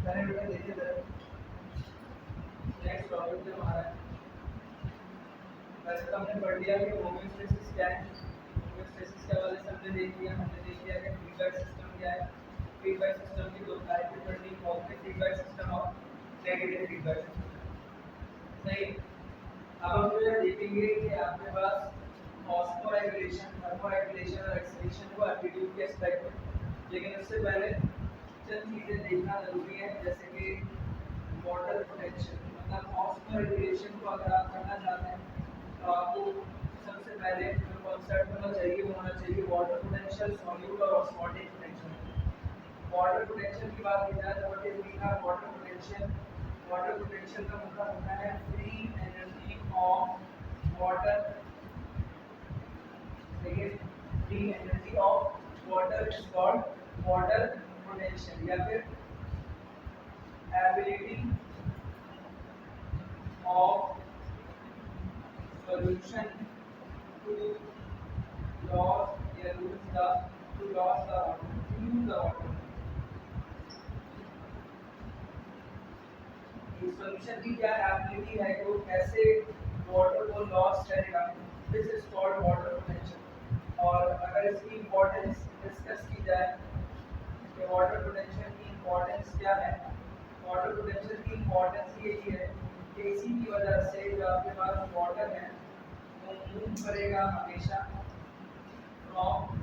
मैंने बेटा देखिए जरा नेक्स्ट टॉपिक जो हमारा है, वैसे तो हमने पढ़ लिया कि होमोस्टेसिस क्या है। होमोस्टेसिस के हवाले से हमने देख लिया कि फीडबैक सिस्टम क्या है। फीडबैक सिस्टम की दो टाइप है, पॉजिटिव फीडबैक सिस्टम और नेगेटिव फीडबैक सिस्टम। सही। अब हम जो है देखेंगे कि आपके पास ऑस्मोरेगुलेशन, थर्मोरेगुलेशन और एक्सेलेरेशन को एप्टीट्यूड के एस्पेक्ट में, लेकिन उससे पहले चंद चीज़ें देखना जरूरी है, जैसे कि वाटर पोटेंशियल। मतलब ऑस्मोरेगुलेशन को अगर आप करना चाहते हैं तो आपको सबसे पहले जो कॉन्सेप्ट होना चाहिए वाटर पोटेंशियल, सॉल्यूट और ऑस्मोटिक पोटेंशियल। वाटर पोटेंशियल की बात की जाए तो what is mean of water potential. Water potential का मतलब होता है फ्री एनर्जी ऑफ वाटर। देखिए, free energy of water is called water potential, या फिर ability of solution to loss या lose the to loss the water, to use the water। इस solution की क्या एबिलिटी है, तो कैसे वाटर को लॉस करेगा, this is called water potential. और अगर इसकी इंपॉर्टेंस डिस्कस की जाए कि वाटर पोटेंशियल की इंपॉर्टेंस क्या है, वाटर पोटेंशियल की इंपॉर्टेंस यही है कि इसी की वजह से जो आपके पास वाटर है वो मूव करेगा हमेशा from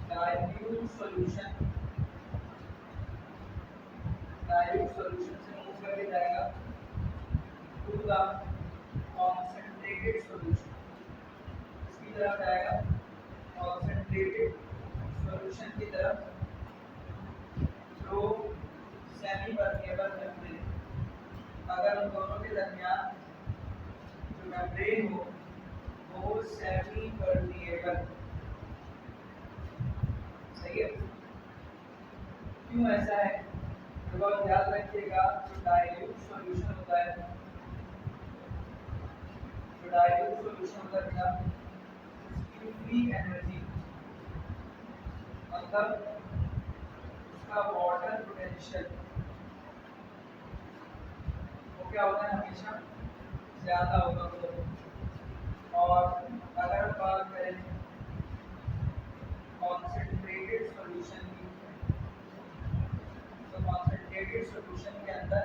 dilute solution, dilute solution से मूव करके जाएगा टू द कॉन्सेंट्रेटेड सॉल्यूशन। इसकी तरफ जाएगा कॉन्सेंट्रेटेड सॉल्यूशन की तरफ थ्रू सेमी परमेएबल मेम्ब्रेन। अगर उन दोनों के दरमियान जो मेम्ब्रेन हो वो सेमी परमेएबल, सही है। क्यों ऐसा है, तो आप याद रखिएगा जो डाइल्यूट सॉल्यूशन होता है, जो डाइल्यूट सॉल्यूशन होता है उसकी फ्री एनर्जी, मतलब उसका वाटर पोटेंशियल वो क्या होता है, हमेशा ज़्यादा होगा। और अगर बात करें कॉन्सेंट्रेटेड सॉल्यूशन की, तो कॉन्सेंट्रेटेड सॉल्यूशन के अंदर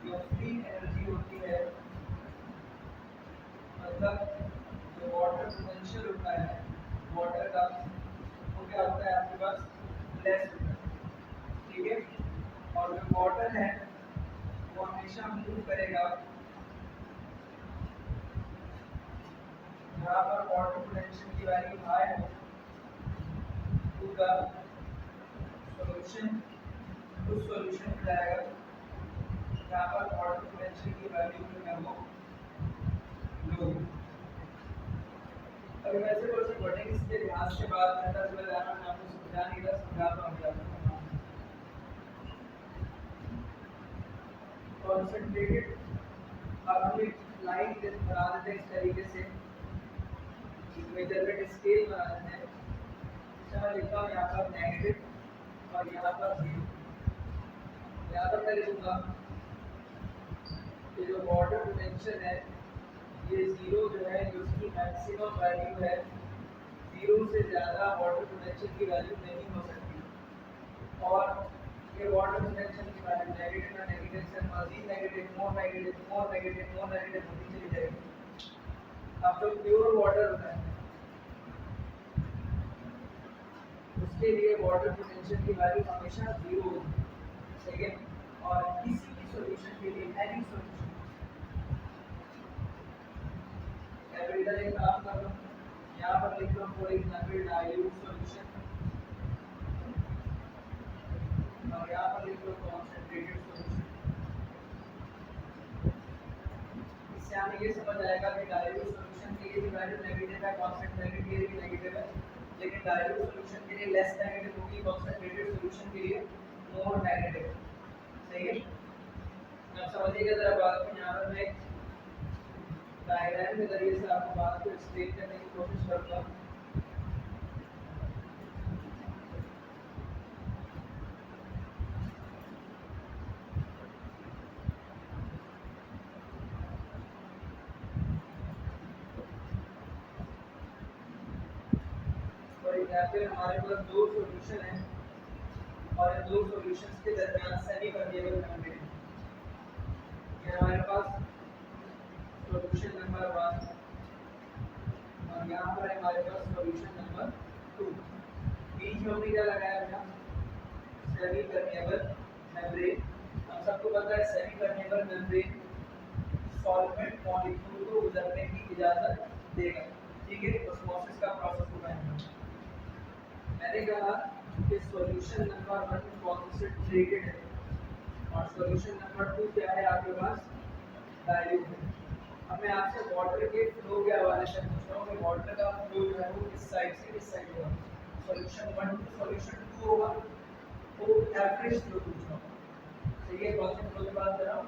जो फ्री एनर्जी होती है, मतलब जो वाटर पोटेंशियल होता है वाटर का, वो क्या होता है आपके पास लेस होता है, ठीक है। और जो वाटर है वो हमेशा मूव करेगा जहाँ पर वाटर पोटेंशियल की वैल्यू हाई हो टू द सॉल्यूशन, उस सॉल्यूशन में जाएगा जहाँ पर वाटर पोटेंशियल की वैल्यू जो है वो लो। अभी वैसे कोई सी वर्डिंग इसके ध्यान से बात करता चला जाना, मैं आपको समझा नहीं रहा, समझाता हूँ। कॉन्सेंट्रेटेड, अब हम एक लाइन बना देते हैं इस तरीके से, मेजरमेंट स्केल बना देते हैं। मैं लिखता हूँ यहाँ पर नेगेटिव और यहाँ पर जीरो। यहाँ पर मैं लिखूँगा कि जो वाटर पोटेंशियल है ये जीरो जो है, जो उसकी मैक्सिमम वैल्यू है, जीरो से ज़्यादा वाटर पोटेंशियल की वैल्यू नहीं हो सकती। और ये वाटर पोटेंशियल की वैल्यू नेगेटिव है, नेगेटिव से मजीद negative, more negative, more negative, more negative होती चली जाएगी। अब जो प्योर वाटर होता है उसके लिए वाटर पोटेंशियल की वैल्यू हमेशा जीरो होगी, ठीक है। और किसी भी सॉल्यूशन के लिए, एनी सॉल्यूशन, इधर एक काम कर लो, यहाँ पर लिख लो फॉर एग्जांपल डाइल्यूट सॉल्यूशन, और यहाँ पर लिख लो कॉन्सेंट्रेटेड सॉल्यूशन। इससे हमें ये समझ आएगा कि डाइल्यूट सॉल्यूशन के लिए भी वैल्यू नेगेटिव है, कॉन्सेंट्रेटेड के लिए भी नेगेटिव है, लेकिन डाइल्यूट सॉल्यूशन के लिए लेस नेगेटिव होगी, कॉन्सेंट्रेटेड सॉल्यूशन के लिए मोर नेगेटिव, सही है। अब समझिएगा जरा बात को, यहाँ पर मैं डायग्राम के जरिए से आपको बात को एक्सप्लेन करने की कोशिश करूँगा। या फिर हमारे पास दो सॉल्यूशन है और इन दो सॉल्यूशंस के दरमियान सेमी परमेबल मेम्ब्रेन, ये हमारे पास सॉल्यूशन नंबर 1 और यहाँ पर हमारे पास सॉल्यूशन नंबर 2। बीच में हमने क्या लगाया था, सेमी परमेबल मेम्ब्रेन। हम सबको पता है semi permeable membrane solvent molecule को गुजरने की इजाजत देगा, ठीक है, ऑस्मोसिस का प्रोसेस होगा। मैंने कहा कि सॉल्यूशन नंबर 1 कॉन्सेंट्रेटेड है और सॉल्यूशन नंबर 2 क्या है आपके पास, डाइल्यूट है। अब मैं आपसे वाटर के फ्लो के हवाले से पूछ रहा हूँ कि वाटर का फ्लो जो है वो किस साइड से किस साइड होगा। सॉल्यूशन 1 टू सॉल्यूशन 2 होगा, वो एवरेज फ्लो पूछ रहा हूँ, ठीक है। कौन से फ्लो की बात कर रहा हूँ,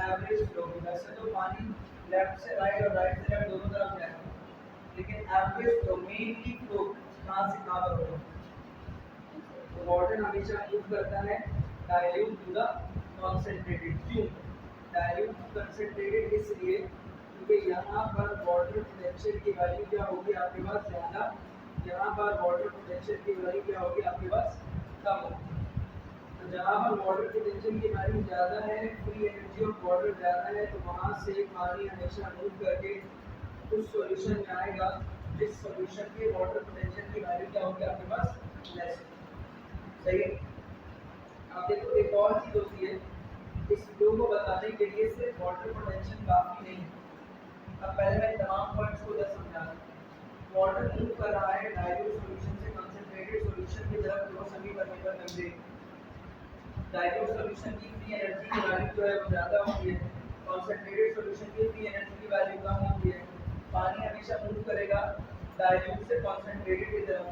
एवरेज फ्लो की। वैसे तो पानी लेफ्ट से राइट और राइट से लेफ्ट दोनों तरफ जाएगा, लेकिन एवरेज फ्लो मेनली फ्लो कहाँ से कहाँ पर होगा। तो वाटर हमेशा मूव करता है डाइल्यूट टू द कॉन्सेंट्रेटेड। क्यों डाइल्यूट टू कंसंट्रेटेड, इसलिए क्योंकि यहाँ पर वाटर पोटेंशियल की वैल्यू क्या होगी आपके पास ज़्यादा, यहाँ पर वाटर पोटेंशियल की वैल्यू क्या होगी आपके पास कम होगी। तो जहाँ पर वाटर पोटेंशियल की वैल्यू ज़्यादा है, फ्री एनर्जी ऑफ वाटर ज़्यादा है, तो वहाँ से पानी हमेशा मूव करके उस सॉल्यूशन में आएगा जिस सॉल्यूशन के वाटर पोटेंशियल की वैल्यू क्या होगी आपके पास लेस, सही है। अब देखो एक और चीज़ होती है, इस फ्लो को बताने के लिए सिर्फ वाटर पोटेंशियल काफ़ी नहीं है। अब पहले मैं तमाम पॉइंट्स को जरा समझा दूं। वाटर मूव कर रहा है डाइल्यूट सॉल्यूशन से कंसंट्रेटेड सॉल्यूशन की तरफ जो semi permeable membrane. Dilute solution की फ्री एनर्जी की वैल्यू जो है वो ज़्यादा होती है, कंसंट्रेटेड सॉल्यूशन की फ्री एनर्जी की वैल्यू कम होती है। पानी हमेशा मूव करेगा डाइल्यूट से कंसंट्रेटेड की तरफ।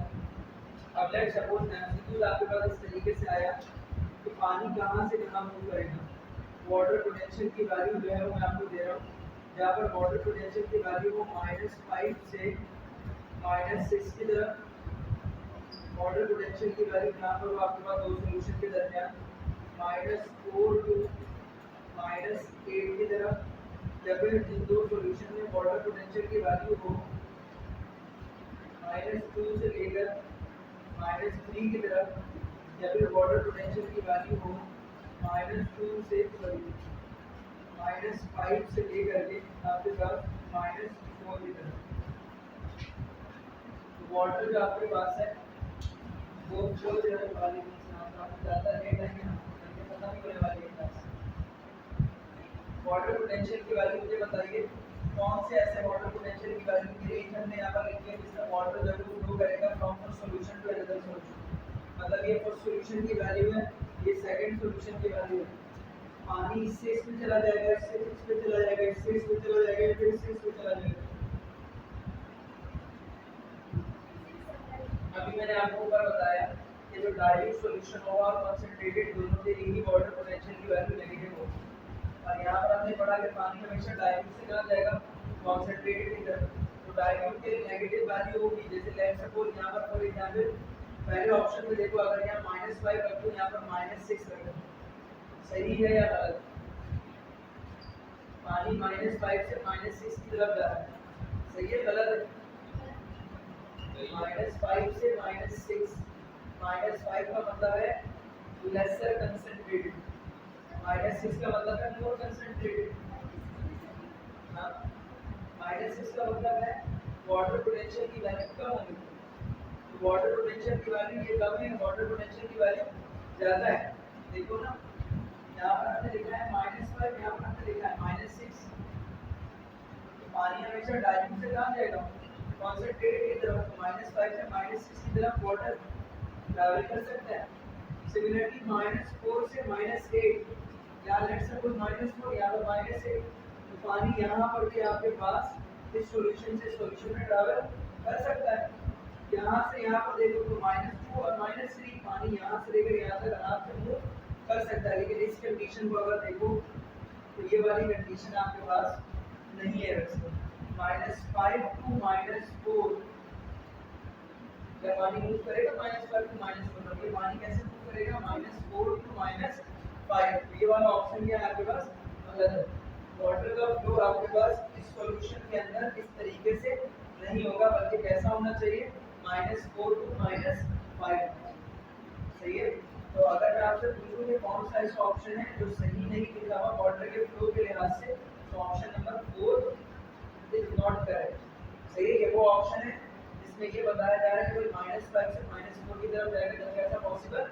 अब लेट्स सपोज एमसीक्यू आपके पास इस तरीके से आया कि पानी कहाँ से कहाँ मूव करेगा। वाटर पोटेंशियल की वैल्यू जो है वो मैं आपको दे रहा हूँ, जहाँ पर वाटर पोटेंशियल की वैल्यू हो -5 से -6 की तरफ। वाटर पोटेंशियल की वैल्यू यहाँ पर आपके पास दो सॉल्यूशन के दरमियान -4 टू -8 की तरफ। जब इन दो सॉल्यूशन में वाटर पोटेंशियल की वैल्यू हो -2 से लेकर -3 की तरफ, या फिर वाटर पोटेंशियल की वैल्यू हो -2 से -5 से लेकर के आपके पास -4 की तरफ। तो वाटर जो आपके पास है वो फ्लो जो है वाली ज़्यादा लेट है ना, पता नहीं होने वाली है क्लास। वाटर पोटेंशियल की वैल्यू मुझे बताइए, कौन से ऐसे वाटर पोटेंशियल की वैल्यू की रेंज हमने यहाँ पर लिखी है जिसका वाटर जो है फ्लो करेगा from first solution to another solution. मतलब ये फर्स्ट सॉल्यूशन की वैल्यू है, ये सेकंड सॉल्यूशन की वैल्यू है। पानी इससे इसमें चला जाएगा, इससे इसमें चला जाएगा, इससे इसमें चला जाएगा, फिर इससे इसमें चला जाएगा। अभी मैंने आपको ऊपर बताया कि जो डाइल्यूट सॉल्यूशन होगा और कंसंट्रेटेड दोनों के लिए ही वाटर पोटेंशियल की वैल्यू नेगेटिव होगी। और यहाँ पर हमने पढ़ा कि पानी हमेशा डाइल्यूट से कहाँ जाएगा, कंसंट्रेटेड की तरफ। तो डाइल्यूट के नेगेटिव वैल्यू होगी, जैसे लेट्स सपोज यहाँ पर फॉर एग्जांपल पहले ऑप्शन में देखो, अगर यहाँ -5 रख दूं, यहाँ पर -6 रख दूं, सही है या गलत। पानी -5 से -6 की तरफ जा रहा है, सही है गलत है। -5 से -6, -5 का मतलब है लेसर कंसंट्रेटेड, -6 का मतलब है मोर कंसंट्रेटेड। हाँ, -6 का मतलब है वाटर पोटेंशियल की वैल्यू कम होगी। तो वाटर पोटेंशियल की वैल्यू ये कम है, वाटर पोटेंशियल की वैल्यू ज़्यादा है। देखो ना, यहाँ पर हमने लिखा है -5, यहाँ पर हमने लिखा है -6। तो पानी हमेशा डाइल्यूट से कहाँ जाएगा, कंसंट्रेटेड की तरफ। -5 से -6 की तरफ वाटर ट्रैवल कर सकता है। सिमिलरली -4 से -8, यहाँ लेट्स सपोज -4, यहाँ पर -8, तो पानी यहाँ पर भी आपके पास इस सॉल्यूशन से सॉल्यूशन में ट्रैवल कर सकता है। यहाँ से यहाँ पर देखो तो -2 और -3, पानी यहाँ से लेकर यहाँ तक आराम से मूव कर सकता है। लेकिन इस कंडीशन को अगर देखो तो ये वाली कंडीशन आपके पास नहीं है। वैसे -5 टू -4 जब पानी मूव करेगा -5 टू -4, ये पानी कैसे मूव करेगा, -4 टू -5। ये वाला ऑप्शन क्या है आपके पास गलत है। वाटर का फ्लो आपके पास इस सॉल्यूशन के अंदर इस तरीके से नहीं होगा, बल्कि कैसा होना चाहिए, -4 to -5। सही है। तो अगर मैं आपसे पूछूं कि कौन सा ऐसा ऑप्शन है जो सही नहीं लिखा हुआ वाटर के फ्लो के लिहाज से, तो option number 4 is not correct. सही है, ये वो ऑप्शन है जिसमें ये बताया जा रहा है कि -5 से -4 की तरफ जाएगा, जबकि ऐसा पॉसिबल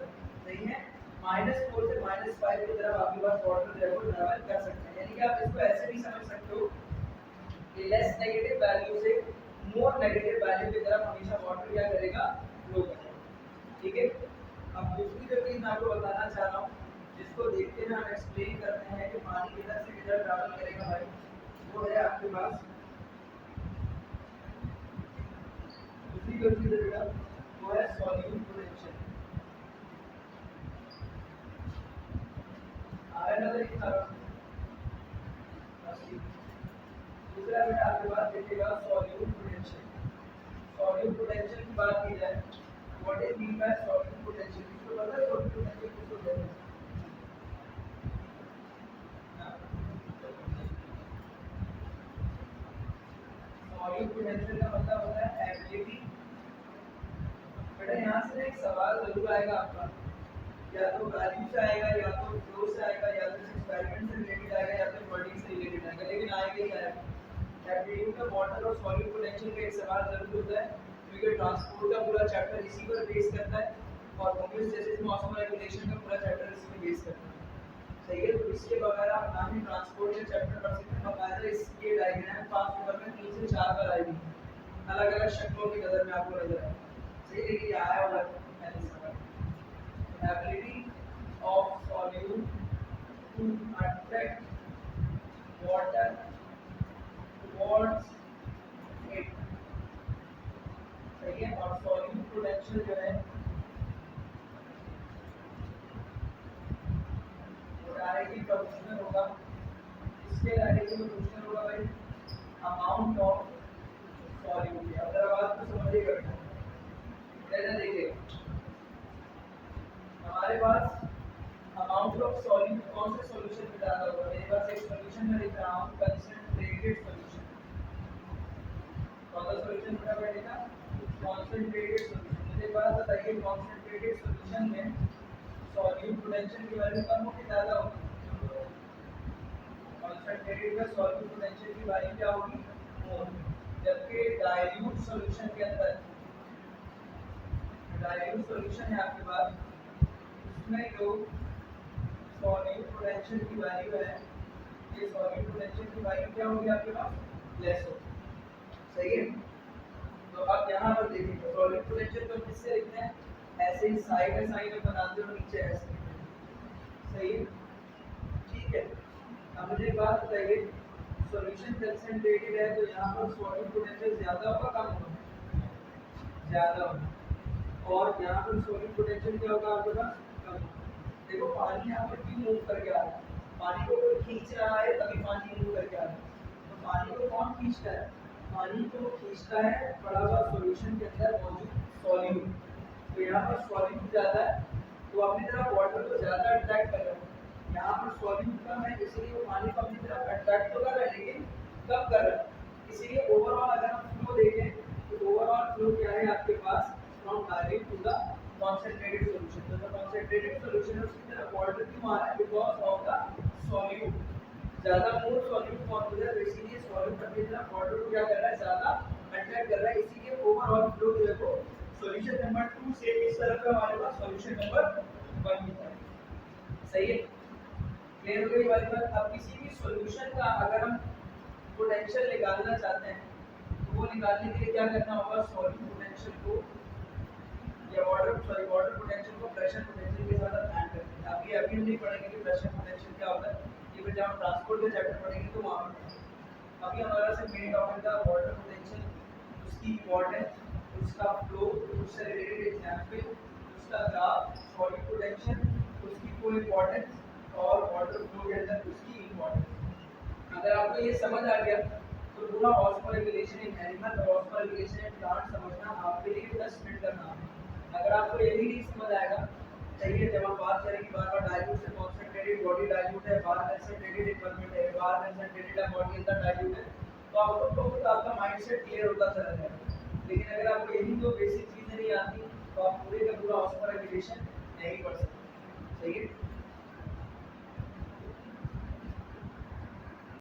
नहीं है। -4 से -5 की तरफ आपके पास वाटर जो है वो ट्रैवल कर सकते हैं। यानी कि आप इसको ऐसे भी समझ सकते हो कि लेस नेगेटिव वैल्यू से मोर नेगेटिव वैल्यू की तरफ हमेशा वाटर क्या करेगा, फ्लो करेगा। ठीक है। अब दूसरी जो चीज मैं आपको बताना चाह रहा हूँ, जिसको देखते हुए हम एक्सप्लेन करते हैं कि पानी किधर से किधर ट्रैवल करेगा भाई, वो है आपके पास दूसरी जो चीज है बेटा, वो है सॉल्यूट पोटेंशियल। दूसरा बेटा आपके पास देखिएगा सॉल्यूट पोटेंशियल। सॉल्यूट पोटेंशियल की बात की जाए, what is mean by solute potential? किसको पता है सॉल्यूट पोटेंशियल किसको कहते हैं? सॉल्यूट पोटेंशियल का मतलब होता है एबिलिटी। बेटा यहाँ से एक सवाल जरूर आएगा आपका, या तो वैल्यू से आएगा, या तो फ्लो से आएगा, या तो एक्सपेरिमेंट से रिलेटेड आएगा, या तो वर्डिंग से रिलेटेड आएगा, लेकिन आएगा ही आएगा। एबिलिटी का वाटर और सॉल्यूट पोटेंशियल का एक सवाल जरूर होता है, क्योंकि ट्रांसपोर्ट का पूरा चैप्टर इसी पर बेस करता है और होमोस्टैसिस में ऑस्मोल रेगुलेशन का पूरा चैप्टर इसी पे बेस करता है। सही है। तो इसके बगैर आप ना ही ट्रांसपोर्ट के चैप्टर पढ़ सकते हैं, बकायदा इसके डायग्राम 5 नंबर में 3 से 4 बार आएगी, अलग अलग शक्लों की नजर में आपको नजर आएगी। सही है, लेकिन ये आया होगा पहले सवाल। Ability of solute to attract water towards it। सही है। और solute पोटेंशियल जो है वो डायरेक्टली प्रोपोर्शनल होगा, इसके डायरेक्टली प्रोपोर्शनल होगा भाई अमाउंट ऑफ सॉल्यूट। अगर बात को समझिएगा, जैसे देखिए हमारे पास अमाउंट ऑफ सॉल्यूट कौन से सॉल्यूशन में ज्यादा होगा। मेरे पास एक सॉल्यूशन में लिख रहा हूं कंसंट्रेटेड सॉल्यूशन। कौन सा सॉल्यूशन मेरा बैठेगा? Concentrated solution. मुझे बात बताइए कंसंट्रेटेड सॉल्यूशन में सॉल्यूट पोटेंशियल की वैल्यू कम होगी ज्यादा होगी? कंसंट्रेटेड में सॉल्यूट पोटेंशियल की वैल्यू क्या होगी? मोर। जबकि डाइल्यूट सॉल्यूशन के अंदर, डाइल्यूट सॉल्यूशन है आपके पास, उसमें जो सॉल्यूट पोटेंशियल की वैल्यू है, ये सॉल्यूट पोटेंशियल की वैल्यू क्या होगी आपके पास? लेस होगी। सही है। तो अब यहाँ पर देखिए सॉल्यूट पोटेंशियल को किससे लिखते हैं? ऐसे ही साइड बाय साइड बनाते हो नीचे ऐसे। सही है, ठीक है। अब मुझे एक बात बताइए, सॉल्यूशन कंसंट्रेटेड है तो यहाँ पर सॉल्यूट पोटेंशियल ज्यादा होगा कम होगा? ज्यादा होगा। और यहाँ पर सॉल्यूट पोटेंशियल क्या होगा आपके पास? कम होगा। देखो पानी यहाँ पर क्यों मूव करके आ रहा है? पानी को कोई खींच रहा है तभी पानी मूव करके आ रहा है। तो पानी को कौन खींचता है? पानी को खींचता है पड़ा हुआ सॉल्यूशन के अंदर मौजूद सॉल्यूट। तो यहाँ पर सॉल्यूट ज्यादा है तो अपनी तरफ वाटर को ज्यादा अट्रैक्ट कर रहा है। यहाँ पर सॉल्यूट कम है इसलिए वो पानी को अपनी तरफ अट्रैक्ट तो कर रहा है लेकिन कम कर रहा है। इसलिए ओवरऑल अगर हम फ्लो देखें तो ओवरऑल फ्लो क्या है आपके पास? From direct to the concentrated solution। तो the concentrated solution है उसकी तरफ वाटर क्यों आ रहा है? Because of the solute. ज्यादा मोर सॉल्यूट मौजूद है तो इसीलिए सॉल्यूट अपनी तरफ वाटर को क्या कर रहा है? ज्यादा अट्रैक्ट कर रहा है। इसीलिए ओवरऑल फ्लो जो है वो सॉल्यूशन नंबर 2 से इस तरफ का हमारे पास सॉल्यूशन नंबर 1 की तरफ। सही है, क्लियर हो गई वाली बात। अब किसी भी सॉल्यूशन का अगर हम पोटेंशियल निकालना चाहते हैं तो वो निकालने के लिए क्या करना होगा? सॉल्यूट पोटेंशियल को या वाटर पोटेंशियल को प्रेशर पोटेंशियल के साथ ऐड करते हैं। अभी हम नहीं पढ़ेंगे कि प्रेशर पोटेंशियल क्या होता है, ये फिर जब हम ट्रांसपोर्ट के चैप्टर पढ़ेंगे तो वहाँ पर। अभी हमारा से मेन टॉपिक था वाटर पोटेंशियल, उसकी इंपॉर्टेंस, उसका फ्लो, उससे रिलेटेड एग्जांपल, उसका ग्राफ, सॉलिड पोटेंशियल, उसकी कोई इंपॉर्टेंस और वाटर फ्लो के अंदर उसकी इंपॉर्टेंस। अगर आपको ये समझ आ गया तो पूरा ऑस्मोरेगुलेशन इन एनिमल और ऑस्मोरेगुलेशन इन प्लांट समझना आपके लिए 10 मिनट का काम है। अगर आपको यही नहीं समझ आएगा, चाहिए जब हम बात करेंगे बार डाइल्यूट से कॉन्सेंट्रेटेड बॉडी डाइल्यूट है, बार कंसंट्रेटेड इक्विपमेंट है, बार कंसंट्रेटेड है बॉडी अंदर डाइल्यूट है, तो आपको तो आपका माइंडसेट क्लियर होता चला जाएगा। लेकिन अगर आपको यही दो बेसिक तो आप पूरे का पूरा ऑस्मो रेगुलेशन नहीं पढ़ सकते। सही है।